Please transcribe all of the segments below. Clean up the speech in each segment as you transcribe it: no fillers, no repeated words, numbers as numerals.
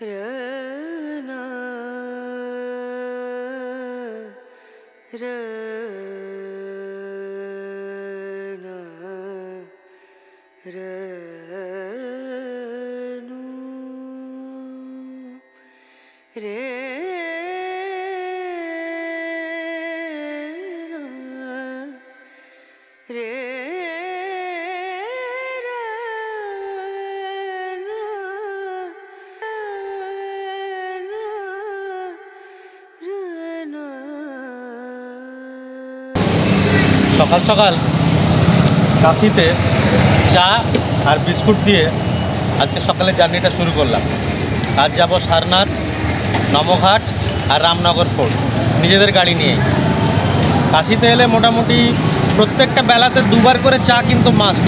रना रना रनु रे সকাল সকাল কাশিতে চা আর বিস্কুট দিয়ে আজকে সকালে জার্নিটা শুরু করলাম। আজ যাব সারনাথ, নমঘাট আর রামনগর ফোর্ট নিজেদের গাড়ি নিয়ে। কাশিতে এলে মোটামুটি প্রত্যেকটা বেলাতে দুবার করে চা কিন্তু মাস্ট।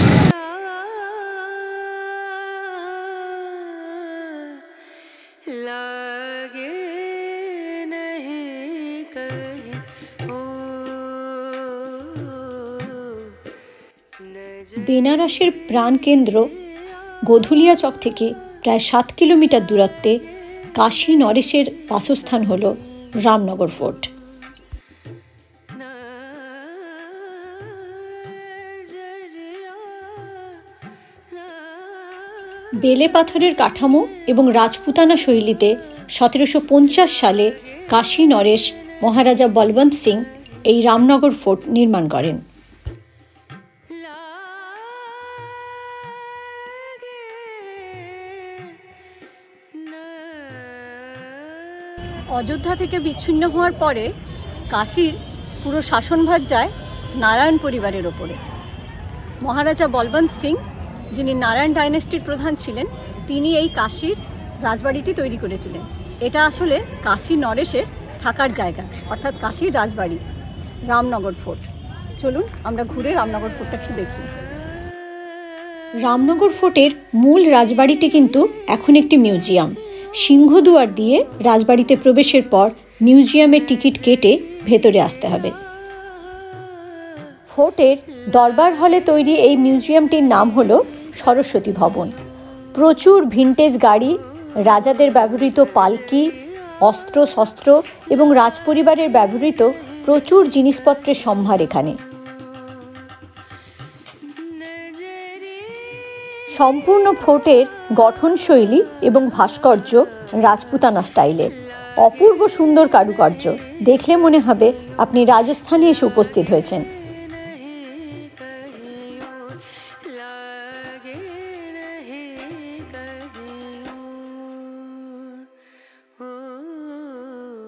বেনারসের প্রাণকেন্দ্র গোধুলিয়া চক থেকে প্রায় 7 কিলোমিটার দূরত্বে কাশী নরেশের বাসস্থান হল রামনগর ফোর্ট। বেলে পাথরের কাঠামো এবং রাজপুতানা শৈলীতে 1750 সালে কাশী নরেশ মহারাজা বলবন্ত সিং এই রামনগর ফোর্ট নির্মাণ করেন। অযোধ্যা থেকে বিচ্ছিন্ন হওয়ার পরে কাশীর পুরো শাসনভার যায় নারায়ণ পরিবারের ওপরে। মহারাজা বলবন্ত সিং, যিনি নারায়ণ ডাইনেস্টির প্রধান ছিলেন, তিনি এই কাশীর রাজবাড়িটি তৈরি করেছিলেন। এটা আসলে কাশী নরেশের থাকার জায়গা, অর্থাৎ কাশীর রাজবাড়ি রামনগর ফোর্ট। চলুন আমরা ঘুরে রামনগর ফোর্টটাকে দেখি। রামনগর ফোর্টের মূল রাজবাড়িটি কিন্তু এখন একটি মিউজিয়াম। সিংহদুয়ার দিয়ে রাজবাড়িতে প্রবেশের পর মিউজিয়ামের টিকিট কেটে ভেতরে আসতে হবে। ফোর্টের দরবার হলে তৈরি এই মিউজিয়ামটির নাম হলো সরস্বতী ভবন। প্রচুর ভিন্টেজ গাড়ি, রাজাদের ব্যবহৃত পালকি, অস্ত্র শস্ত্র এবং রাজপরিবারের ব্যবহৃত প্রচুর জিনিসপত্রের সম্ভার এখানে। সম্পূর্ণ ফোর্টের গঠনশৈলী এবং ভাস্কর্য রাজপুতানা স্টাইলের। অপূর্ব সুন্দর কারুকার্য, দেখলে মনে হবে আপনি রাজস্থানে এসে উপস্থিত হয়েছেন।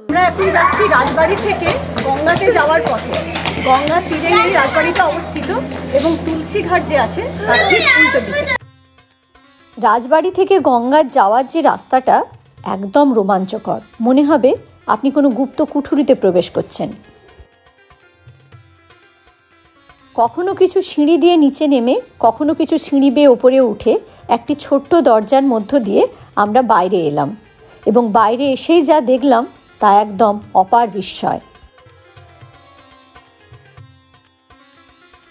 আমরা এখন যাচ্ছি রাজবাড়ি থেকে গঙ্গাতে যাওয়ার পথে। গঙ্গার তীরে এই রাজবাড়িটা অবস্থিত এবং তুলসী ঘাট যে আছে তার ঠিক উল্টো দিকে। রাজবাড়ি থেকে গঙ্গার যাওয়ার যে রাস্তাটা একদম রোমাঞ্চকর, মনে হবে আপনি কোনো গুপ্ত কুঠুরিতে প্রবেশ করছেন। কখনো কিছু সিঁড়ি দিয়ে নিচে নেমে, কখনো কিছু সিঁড়ি বেয়ে ওপরে উঠে একটি ছোট্ট দরজার মধ্য দিয়ে আমরা বাইরে এলাম এবং বাইরে এসেই যা দেখলাম তা একদম অপার বিস্ময়।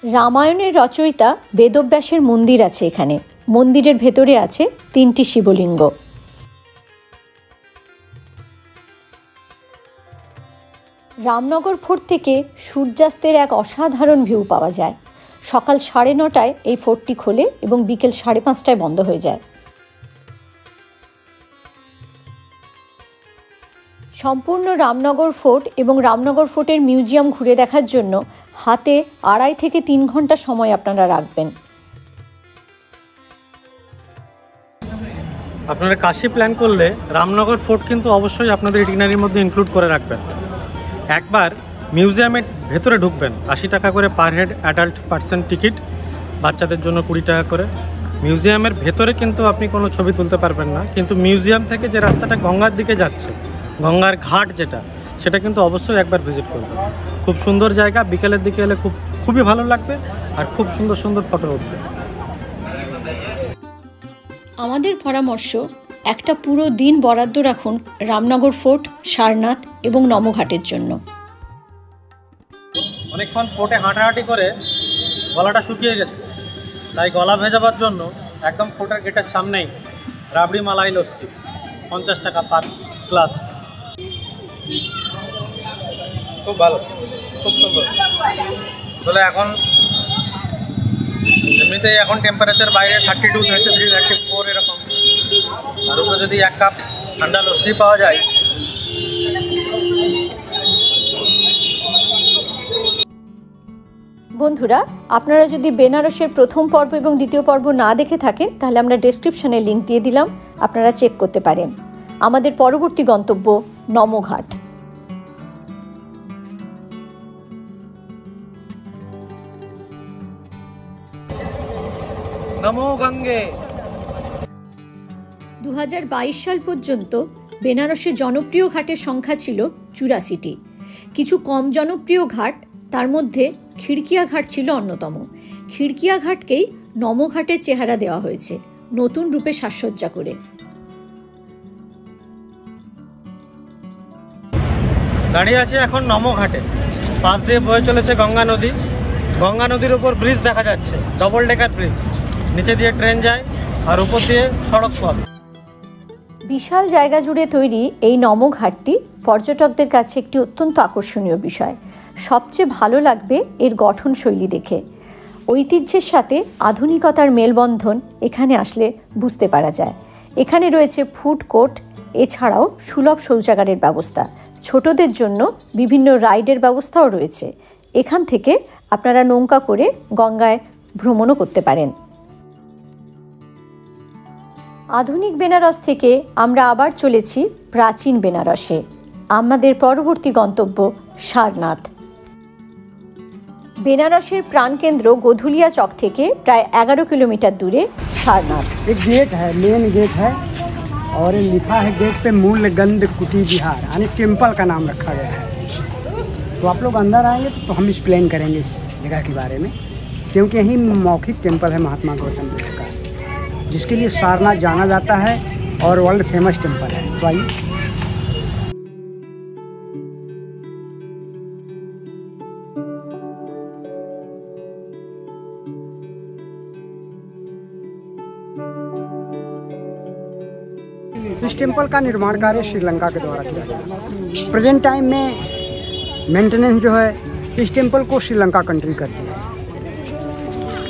রামায়ণের রচয়িতা বেদব্যাসের মন্দির আছে এখানে। মন্দিরের ভেতরে আছে 3টি শিবলিঙ্গ। রামনগর ফোর্ট থেকে সূর্যাস্তের এক অসাধারণ ভিউ পাওয়া যায়। সকাল 9:30টায় এই ফোর্টটি খোলে এবং বিকেল 5:30টায় বন্ধ হয়ে যায়। সম্পূর্ণ রামনগর ফোর্ট এবং রামনগর ফোর্টের মিউজিয়াম ঘুরে দেখার জন্য হাতে 2.5 থেকে 3 ঘন্টা সময় আপনারা রাখবেন। আপনারা কাশী প্ল্যান করলে রামনগর ফোর্ট কিন্তু অবশ্যই আপনাদের ইটিনারির মধ্যে ইনক্লুড করে রাখবেন। একবার মিউজিয়ামের ভেতরে ঢুকবেন, 80 টাকা করে per head adult person ticket, বাচ্চাদের জন্য 20 টাকা করে। মিউজিয়ামের ভেতরে কিন্তু আপনি কোনো ছবি তুলতে পারবেন না, কিন্তু মিউজিয়াম থেকে যে রাস্তাটা গঙ্গার দিকে যাচ্ছে, গঙ্গার ঘাট যেটা, সেটা কিন্তু অবশ্যই একবার ভিজিট করবেন। খুব সুন্দর জায়গা, বিকেলের দিকে এলে খুবই ভালো লাগবে আর খুব সুন্দর সুন্দর ফটো উঠবে। আমাদের পরামর্শ, একটা পুরো দিন বরাদ্দ রাখুন রামনগর ফোর্ট, সারনাথ এবং নমঘাটের জন্য। অনেকক্ষণ ফোর্টে হাঁটাহাঁটি করে গলাটা শুকিয়ে গেছে, তাই গলা ভেজাবার জন্য একদম ফোর্টের গেটের সামনেই রাবড়ি মালাই লস্যি। 50 টাকা পার ক্লাস। খুব ভালো, খুব সুন্দর। তাহলে এখন এমনিতেই এখন টেম্পারেচার বাইরে 32, 33, 34 এরকম, আর উপরে যদি 1 কাপ ঠান্ডা লস্যি পাওয়া যায়। বন্ধুরা, আপনারা যদি বেনারসের প্রথম পর্ব এবং দ্বিতীয় পর্ব না দেখে থাকেন তাহলে আমরা ডেসক্রিপশনে লিংক দিয়ে দিলাম, আপনারা চেক করতে পারেন। আমাদের পরবর্তী গন্তব্য নমঘাট। নমো গঙ্গে। 2022 সাল পর্যন্ত বেনারসের জনপ্রিয় ঘাটের সংখ্যা ছিল 84টি। কিছু কম জনপ্রিয় ঘাট, তার মধ্যে খিড়কিয়া ঘাট ছিল অন্যতম। খিড়কিয়া ঘাটকেই নমঘাটের চেহারা দেওয়া হয়েছে, নতুন রূপে সাজসজ্জা করে। দাঁড়িয়ে আছে এখন নমঘাটে। পাশ দিয়ে বয়ে চলেছে গঙ্গা নদী। গঙ্গা নদীর উপর ব্রিজ দেখা যাচ্ছে, ডবল ডেকার ব্রিজ। নিচে দিয়ে ট্রেন যায় আর উপর দিয়ে সড়ক পথ। বিশাল জায়গা জুড়ে তৈরি এই নমঘাটটি পর্যটকদের কাছে একটি অত্যন্ত আকর্ষণীয় বিষয়। সবচেয়ে ভালো লাগবে এর গঠনশৈলী দেখে। ঐতিহ্যের সাথে আধুনিকতার মেলবন্ধন এখানে আসলে বুঝতে পারা যায়। এখানে রয়েছে ফুড কোর্ট, এছাড়াও সুলভ শৌচাগারের ব্যবস্থা। ছোটদের জন্য বিভিন্ন রাইডের ব্যবস্থাও রয়েছে। এখান থেকে আপনারা নৌকা করে গঙ্গায় ভ্রমণও করতে পারেন। আধুনিক বেনারস থেকে আমরা আবার চলেছি প্রাচীন বেনারসে। আমাদের পরবর্তী গন্তব্য সারনাথ। বেনারসের প্রাণকেন্দ্র গোধুলিয়া চক থেকে প্রায় 11 কিলোমিটার দূরে सारनाथ। एक गेट है, मेन गेट है, और लिखा है गेट पे मूलगंध कुटी विहार, यानी टेम्पल का नाम रखा गया है। तो आप लोग अंदर आएंगे तो हम एक्सप्लेन करेंगे इस जगह के बारे में, क्योंकि यही मौखिक टेम्पल है महात्मा गौतम बुद्ध का, जिसके लिए सारनाथ जाना जाता है और वर्ल्ड फेमस टेम्पल है। तो आइए। इस टेम्पल का निर्माण कार्य श्रीलंका के द्वारा किया गया। प्रेजेंट टाइम में मेंटेनेंस जो है इस टेम्पल को श्रीलंका कंट्री करती है।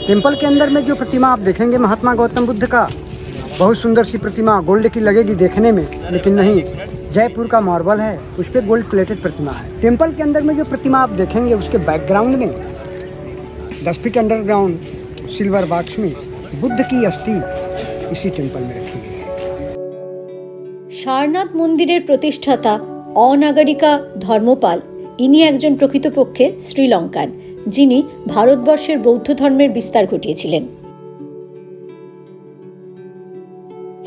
टेम्पल के अंदर में जो प्रतिमा आप देखेंगे महात्मा गौतम बुद्ध का, बहुत सुंदर सी प्रतिमा, गोल्ड की लगेगी देखने में, लेकिन नहीं, जयपुर का मार्बल है, उस पर गोल्ड प्लेटेड प्रतिमा है। टेम्पल के अंदर में जो प्रतिमा आप देखेंगे उसके बैकग्राउंड में 10 फीट अंडरग्राउंड सिल्वर बॉक्स में बुद्ध की अस्थि इसी टेम्पल में रखी गई है। সারনাথ মন্দিরের প্রতিষ্ঠাতা অনাগরিকা ধর্মপাল, ইনি একজন প্রকৃতপক্ষে শ্রীলঙ্কান, যিনি ভারতবর্ষের বৌদ্ধ ধর্মের বিস্তার ঘটিয়েছিলেন।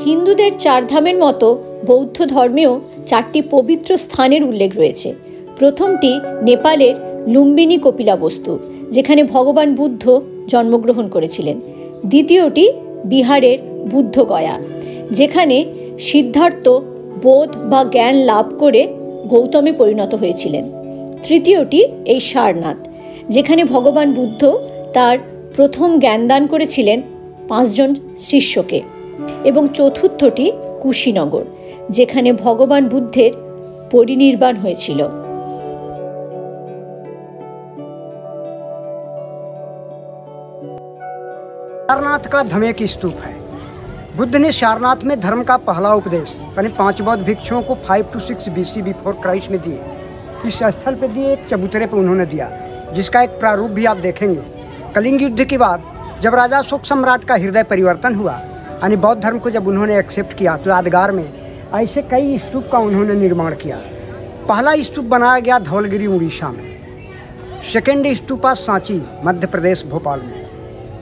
হিন্দুদের 4 ধামের মতো বৌদ্ধ ধর্মেও 4টি পবিত্র স্থানের উল্লেখ রয়েছে। প্রথমটি নেপালের লুম্বিনী কপিলাবস্তু, যেখানে ভগবান বুদ্ধ জন্মগ্রহণ করেছিলেন। দ্বিতীয়টি বিহারের বুদ্ধগয়া, যেখানে সিদ্ধার্থ বোধ বা জ্ঞান লাভ করে গৌতমে পরিণত হয়েছিলেন। তৃতীয়টি এই সারনাথ, যেখানে ভগবান বুদ্ধ তার প্রথম জ্ঞানদান করেছিলেন 5 জন শিষ্যকে। এবং চতুর্থটি কুশীনগর, যেখানে ভগবান বুদ্ধের পরিনির্বাণ হয়েছিল। सारनाथ का धमे की स्तूप है। बुद्ध ने सारनाथ में धर्म का पहला उपदेश यानी 5 बौद्ध भिक्षुओं को 5 to 6 BC बिफोर क्राइस्ट में दिए। इस स्थल पे दिए, एक चबूतरे पे उन्होंने दिया, जिसका एक प्रारूप भी आप देखेंगे। कलिंग युद्ध के बाद जब राजा अशोक सम्राट का हृदय परिवर्तन हुआ, यानी बौद्ध धर्म को जब उन्होंने एक्सेप्ट किया, तो यादगार में ऐसे कई स्तूप का उन्होंने निर्माण किया। पहला स्तूप बनाया गया धौलगिरी उड़ीसा में, सेकेंड स्तूपा सांची मध्य प्रदेश भोपाल में,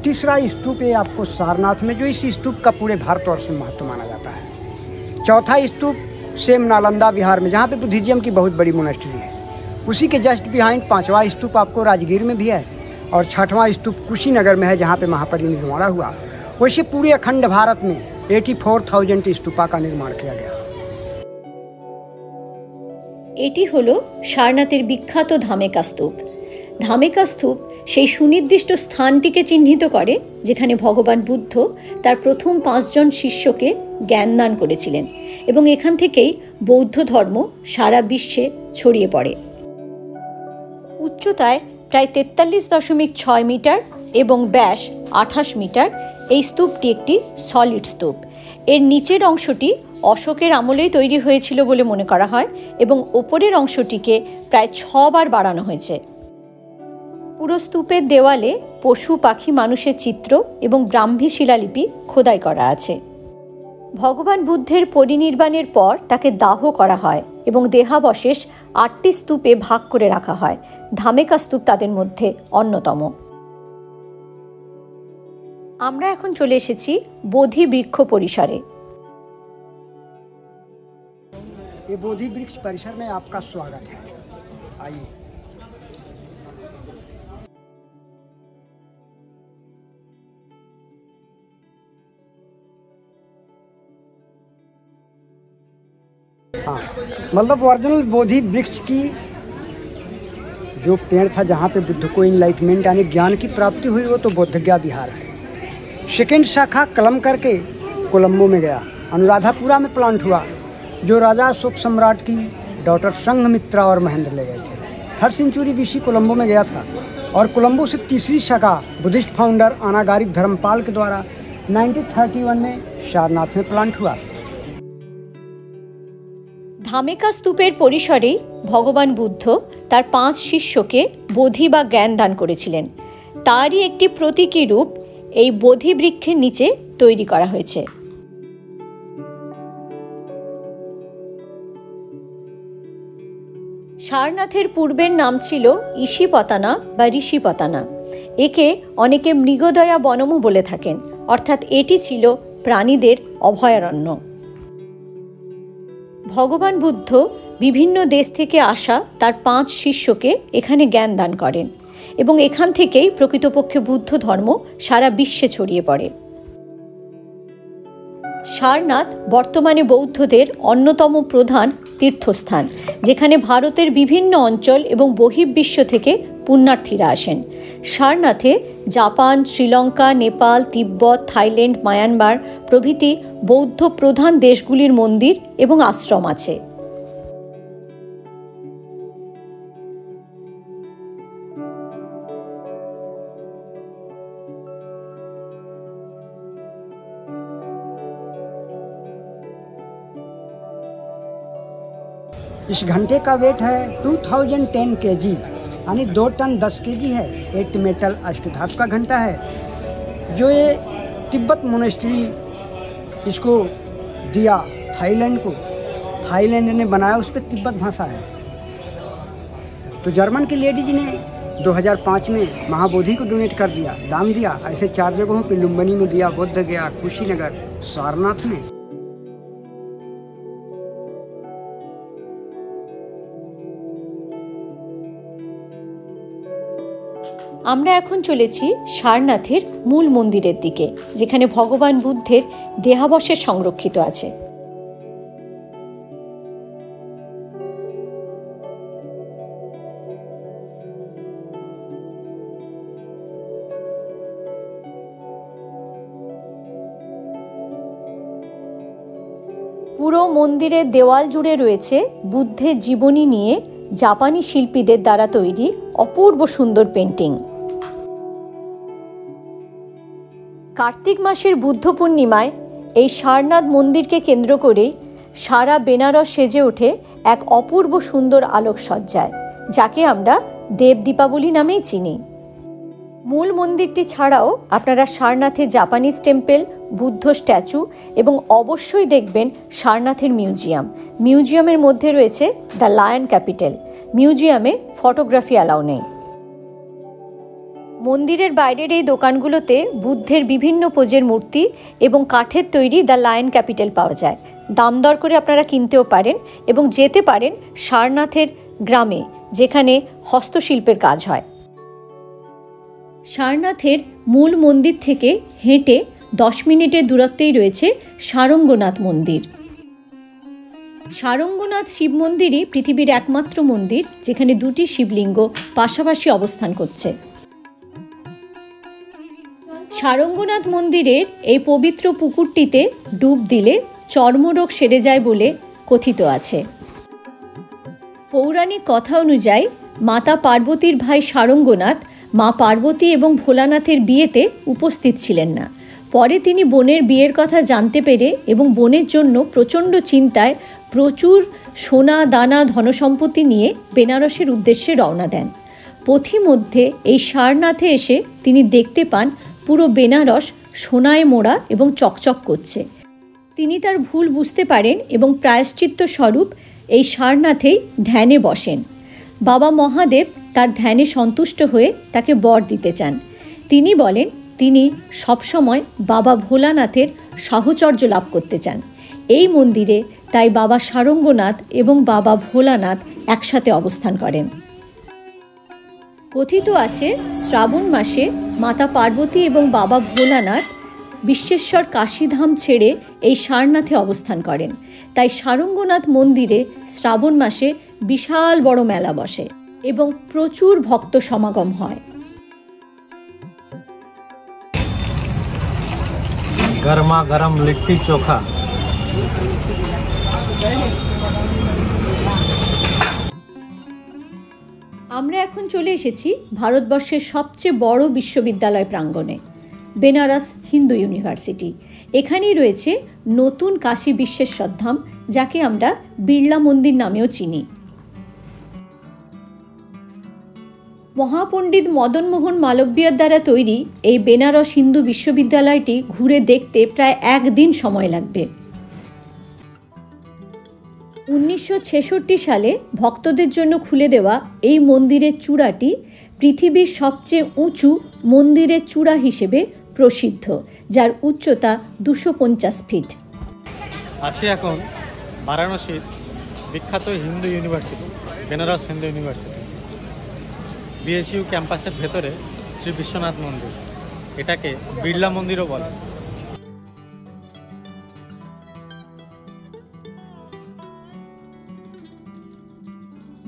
तीसरा स्तूप ये आपको सारनाथ में, जो इस स्तूप का पूरे भारतवर्ष में महत्व माना जाता है। चौथा स्तूप सेम नालंदा बिहार में, जहाँ पे बुद्धिज्म की बहुत बड़ी मोनेस्ट्री है। उसी के जस्ट बिहाइंड 5वां स्तूप आपको राजगीर में भी है, और 6वां स्तूप कुशीनगर में है, जहाँ पे महापरिनिर्वाण हुआ। वैसे पूरे अखंड भारत में 84,000 स्तूपा का निर्माण किया गया। এটি হলো সারনাথের বিখ্যাত ধামেকা স্তূপ। ধামেকা স্তূপ সেই সুনির্দিষ্ট স্থানটিকে চিহ্নিত করে যেখানে ভগবান বুদ্ধ তার প্রথম 5 জন শিষ্যকে জ্ঞান দান করেছিলেন এবং এখান থেকেই বৌদ্ধ ধর্ম সারা বিশ্বে ছড়িয়ে পড়ে। উচ্চতায় প্রায় 43.6 মিটার এবং ব্যাস 28 মিটার এই স্তূপটি একটি সলিড স্তূপ। এর নিচের অংশটি অশোকের আমলেই তৈরি হয়েছিল বলে মনে করা হয় এবং ওপরের অংশটিকে প্রায় 6 বার বাড়ানো হয়েছে। পুরো স্তূপের দেওয়ালে পশু পাখি মানুষের চিত্র এবং ব্রাহ্মী শিলালিপি খোদাই করা আছে। ভগবান বুদ্ধের পরিনির্বাণের পর তাকে দাহ করা হয় এবং দেহাবশেষ 8টি স্তূপে ভাগ করে রাখা হয়। ধামেকা স্তূপ তাদের মধ্যে অন্যতম। আমরা এখন চলে এসেছি বোধি বৃক্ষ পরিসরে। ये बोधि वृक्ष परिसर में आपका स्वागत है। आइए। हाँ, मतलब ओरिजिनल बोधि वृक्ष की जो पेड़ था जहाँ पे बुद्ध को इनलाइटमेंट यानी ज्ञान की प्राप्ति हुई वो तो बोधगया विहार है। सेकेंड शाखा कलम करके कोलंबो में गया। अनुराधापुरा में प्लांट हुआ जो राजा अशोक सम्राट की डॉटर संघमित्रा और महेंद्र ले गए थे। 3rd सेंचुरी बीसी कोलंबो में गया था और कोलंबो से तीसरी शाखा बुद्धिस्ट फाउंडर अनागारिक धर्मपाल के द्वारा 1931 में सारनाथ में प्लांट हुआ। ধামেকা স্তূপের পরিসরেই ভগবান বুদ্ধ তার 5 শিষ্যকে বোধি বা জ্ঞান দান করেছিলেন। তারই একটি প্রতীকী রূপ এই বোধি বৃক্ষের নিচে তৈরি করা হয়েছে। সারনাথের পূর্বের নাম ছিল ইশিপতানা বা ঋষিপতানা। একে অনেকে মৃগদয়া বনমও বলে থাকেন, অর্থাৎ এটি ছিল প্রাণীদের অভয়ারণ্য। ভগবান বুদ্ধ বিভিন্ন দেশ থেকে আসা তার 5 শিষ্যকে এখানে জ্ঞান দান করেন এবং এখান থেকেই প্রকৃতপক্ষে বুদ্ধ ধর্ম সারা বিশ্বে ছড়িয়ে পড়ে। সারনাথ বর্তমানে বৌদ্ধদের অন্যতম প্রধান তীর্থস্থান, যেখানে ভারতের বিভিন্ন অঞ্চল এবং বহির্বিশ্ব থেকে পুণ্যার্থীরা আসেন। সারনাথে জাপান, শ্রীলঙ্কা, নেপাল, তিব্বত, থাইল্যান্ড, মায়ানমার প্রভৃতি বৌদ্ধ প্রধান দেশগুলির মন্দির এবং আশ্রম আছে। इस घंटे का वेट है 2010 kg यानी 2 टन 10 kg है। 8 मेटल अष्टधातु का घंटा है जो ये तिब्बत मोनेस्ट्री इसको दिया थाईलैंड को। थाईलैंड ने बनाया, उस पर तिब्बत भाषा है। तो जर्मन की लेडीज ने 2005 में महाबोधि को डोनेट कर दिया, दान दिया। ऐसे 4 जगहों पे लुम्बिनी में दिया, बोधगया, कुशीनगर, सारनाथ में। আমরা এখন চলেছি সারনাথের মূল মন্দিরের দিকে, যেখানে ভগবান বুদ্ধের দেহাবশেষ সংরক্ষিত আছে। পুরো মন্দিরের দেওয়াল জুড়ে রয়েছে বুদ্ধের জীবনী নিয়ে জাপানি শিল্পীদের দ্বারা তৈরি অপূর্ব সুন্দর পেন্টিং। কার্তিক মাসের বুদ্ধ পূর্ণিমায় এই সারনাথ মন্দিরকে কেন্দ্র করেই সারা বেনারস সেজে ওঠে এক অপূর্ব সুন্দর আলোকসজ্জায়, যাকে আমরা দেব দীপাবলি নামেই চিনি। মূল মন্দিরটি ছাড়াও আপনারা সারনাথের জাপানিজ টেম্পল, বুদ্ধ স্ট্যাচু এবং অবশ্যই দেখবেন সারনাথের মিউজিয়াম। মিউজিয়ামের মধ্যে রয়েছে দ্য লায়ন ক্যাপিটাল। মিউজিয়ামে ফটোগ্রাফি অ্যালাউ নেই। মন্দিরের বাইরের এই দোকানগুলোতে বুদ্ধের বিভিন্ন পোজের মূর্তি এবং কাঠের তৈরি দ্য লায়ন ক্যাপিটাল পাওয়া যায়। দাম দর করে আপনারা কিনতেও পারেন এবং যেতে পারেন সারনাথের গ্রামে, যেখানে হস্তশিল্পের কাজ হয়। সারনাথের মূল মন্দির থেকে হেঁটে 10 মিনিটের দূরত্বেই রয়েছে সারঙ্গনাথ মন্দির। সারঙ্গনাথ শিব মন্দিরই পৃথিবীর একমাত্র মন্দির যেখানে দুটি শিবলিঙ্গ পাশাপাশি অবস্থান করছে। সারঙ্গনাথ মন্দিরের এই পবিত্র পুকুরটিতে ডুব দিলে চর্মরোগ সেরে যায় বলে কথিত আছে। পৌরাণিক কথা অনুযায়ী মাতা পার্বতীর ভাই সারঙ্গনাথ মা পার্বতী এবং ভোলানাথের বিয়েতে উপস্থিত ছিলেন না। পরে তিনি বোনের বিয়ের কথা জানতে পেরে এবং বোনের জন্য প্রচণ্ড চিন্তায় প্রচুর সোনা দানা ধনসম্পত্তি নিয়ে বেনারসের উদ্দেশ্যে রওনা দেন। পথিমধ্যে এই সারনাথে এসে তিনি দেখতে পান পুরো বেনারস সোনায় মোড়া এবং চকচক করছে। তিনি তার ভুল বুঝতে পারেন এবং প্রায়শ্চিত্ত স্বরূপ এই সারনাথেই ধ্যানে বসেন। বাবা মহাদেব তার ধ্যানে সন্তুষ্ট হয়ে তাকে বর দিতে চান। তিনি বলেন তিনি সবসময় বাবা ভোলানাথের সাহচর্য লাভ করতে চান। এই মন্দিরে তাই বাবা সারঙ্গনাথ এবং বাবা ভোলানাথ একসাথে অবস্থান করেন। কথিত আছে শ্রাবণ মাসে মাতা পার্বতী এবং বাবা ভোলানাথ বিশ্বেশ্বর কাশীধাম ছেড়ে এই সারনাথে অবস্থান করেন। তাই সারঙ্গনাথ মন্দিরে শ্রাবণ মাসে বিশাল বড় মেলা বসে এবং প্রচুর ভক্ত সমাগম হয়। গরমা গরম লিট্টি চোখা। আমরা এখন চলে এসেছি ভারতবর্ষের সবচেয়ে বড় বিশ্ববিদ্যালয় প্রাঙ্গণে, বেনারস হিন্দু ইউনিভার্সিটি। এখানেই রয়েছে নতুন কাশী বিশ্বেশ্বরধাম, যাকে আমরা বিড়লা মন্দির নামেও চিনি। মহাপণ্ডিত মদনমোহন মালব্যর দ্বারা তৈরি এই বেনারস হিন্দু বিশ্ববিদ্যালয়টি ঘুরে দেখতে প্রায় একদিন সময় লাগবে। 1966 সালে ভক্তদের জন্য খুলে দেওয়া এই মন্দিরের চূড়াটি পৃথিবীর সবচেয়ে উঁচু মন্দিরের চূড়া হিসেবে প্রসিদ্ধ, যার উচ্চতা 250 ফিট। আছে এখন বারাণসীর বিখ্যাত Hindu university, Banaras Hindu university. BHU ক্যাম্পাসের ভেতরে শ্রী বিশ্বনাথ মন্দির, এটাকে বিড়লা মন্দিরও বলে।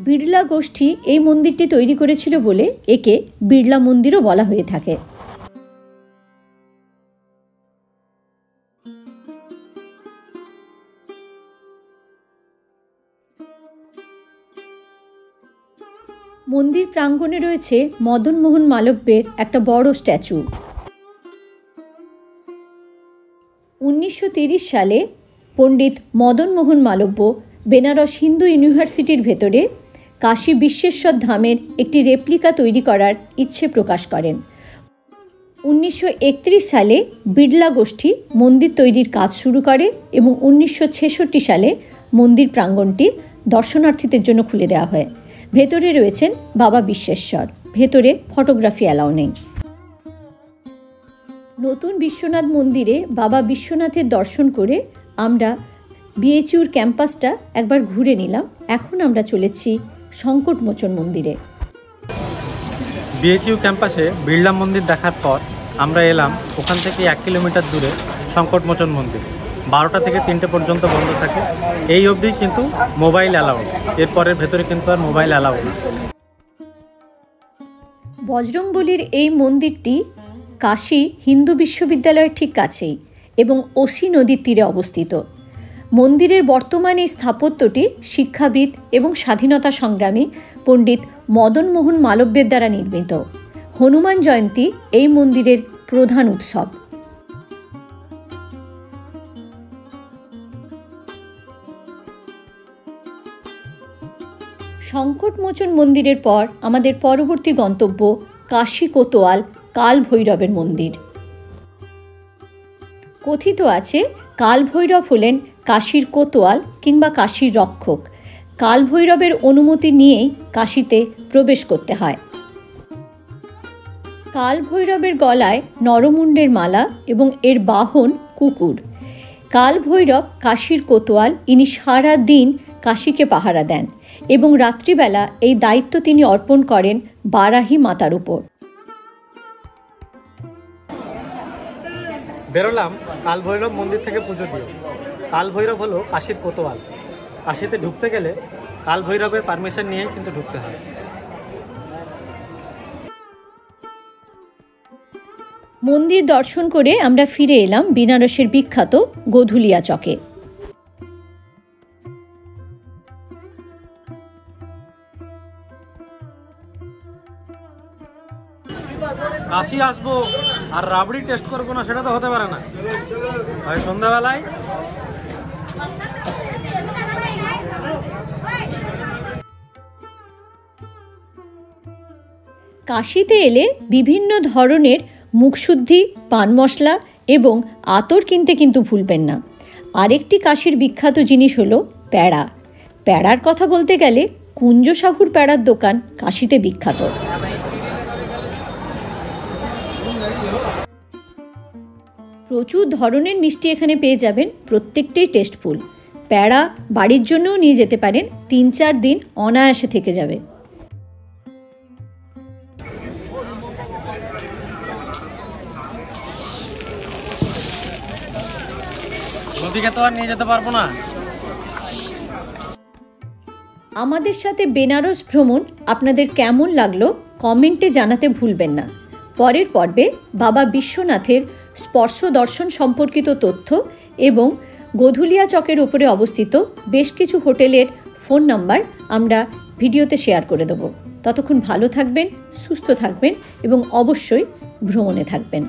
বিড়লা গোষ্ঠী এই মন্দিরটি তৈরি করেছিল বলে একে বিড়লা মন্দিরও বলা হয়ে থাকে। মন্দির প্রাঙ্গণে রয়েছে মদনমোহন মালব্যের একটা বড় স্ট্যাচু। 1930 সালে পণ্ডিত মদনমোহন মালব্য বেনারস হিন্দু ইউনিভার্সিটির ভেতরে কাশী বিশ্বেশ্বর ধামের একটি রেপ্লিকা তৈরি করার ইচ্ছে প্রকাশ করেন। 1931 সালে বিড়লা গোষ্ঠী মন্দির তৈরির কাজ শুরু করে এবং 1966 সালে মন্দির প্রাঙ্গণটি দর্শনার্থীদের জন্য খুলে দেওয়া হয়। ভেতরে রয়েছেন বাবা বিশ্বেশ্বর। ভেতরে ফটোগ্রাফি অ্যালাউ নেই। নতুন বিশ্বনাথ মন্দিরে বাবা বিশ্বনাথের দর্শন করে আমরা বিএচইউর ক্যাম্পাসটা একবার ঘুরে নিলাম। এখন আমরা চলেছি সংকটমোচন মন্দিরে। বিএচইউ ক্যাম্পাসে বিড়লা মন্দির দেখার পর আমরা এলাম ওখান থেকে 1 কিলোমিটার দূরে সংকটমোচন মন্দির। 12টা থেকে 3টে পর্যন্ত বন্ধ থাকে। এই অবধি কিন্তু মোবাইল অ্যালাউড, এরপরের ভেতরে কিন্তু আর মোবাইল অ্যালাউড না। বজরংবলীর এই মন্দিরটি কাশী হিন্দু বিশ্ববিদ্যালয়ের ঠিক কাছেই এবং ওসি নদীর তীরে অবস্থিত। মন্দিরের বর্তমান এই স্থাপত্যটি শিক্ষাবিদ এবং স্বাধীনতা সংগ্রামী পণ্ডিত মদনমোহন মালব্যের দ্বারা নির্মিত। হনুমান জয়ন্তী এই মন্দিরের প্রধান উৎসব। সংকটমোচন মন্দিরের পর আমাদের পরবর্তী গন্তব্য কাশী কোতোয়াল কাল ভৈরবের মন্দির। কথিত আছে কাল ভৈরব হলেন কাশীর কোতোয়াল কিংবা কাশীর রক্ষক। কাল ভৈরবের অনুমতি নিয়েই কাশীতে প্রবেশ করতে হয়। কাল ভৈরবের গলায় নরমুণ্ডের মালা এবং এর বাহন কুকুর। কাল ভৈরব কাশীর কোতোয়াল, ইনি সারা দিন কাশীকে পাহারা দেন এবং রাত্রিবেলা এই দায়িত্ব তিনি অর্পণ করেন বারাহী মাতার উপর। বেরোলাম কাল ভৈরব মন্দির থেকে পুজো দিয়ে। কাল ভৈরব হলো কাশীর কোতোয়াল। কাশীতে ঢুকতে গেলে কাল ভৈরবের পারমিশন নিয়ে কিন্তু ঢুকতে হয়। মন্দির দর্শন করে আমরা ফিরে এলাম বেনারসের বিখ্যাত গোধুলিয়া চকে। কাশী আসবো আর রাবড়ি টেস্ট করবো না, সেটা তো হতে পারে না। হয় সন্ধ্যাবেলায় কাশীতে এলে বিভিন্ন ধরনের মুখশুদ্ধি, পান মশলা এবং আতর কিনতে কিন্তু ভুলবেন না। আরেকটি কাশীর বিখ্যাত জিনিস হলো প্যাড়া। প্যাড়ার কথা বলতে গেলে কুঞ্জ সাহুর প্যাড়ার দোকান কাশীতে বিখ্যাত। প্রচুর ধরনের মিষ্টি এখানে পেয়ে যাবেন, প্রত্যেকটাই টেস্টফুল। প্যাড়া বাড়ির জন্যও নিয়ে যেতে পারেন, 3-4 দিন অনায়াসে থেকে যাবে। নদীকে তো আর নিয়ে যেতে পারবো না। আমাদের সাথে বেনারস ভ্রমণ আপনাদের কেমন লাগলো কমেন্টে জানাতে ভুলবেন না। পরের পর্বে বাবা বিশ্বনাথের স্পর্শ দর্শন সম্পর্কিত তথ্য এবং গোধুলিয়া চকের উপরে অবস্থিত বেশ কিছু হোটেলের ফোন নাম্বার আমরা ভিডিওতে শেয়ার করে দেব। ততক্ষণ ভালো থাকবেন, সুস্থ থাকবেন এবং অবশ্যই ভ্রমণে থাকবেন।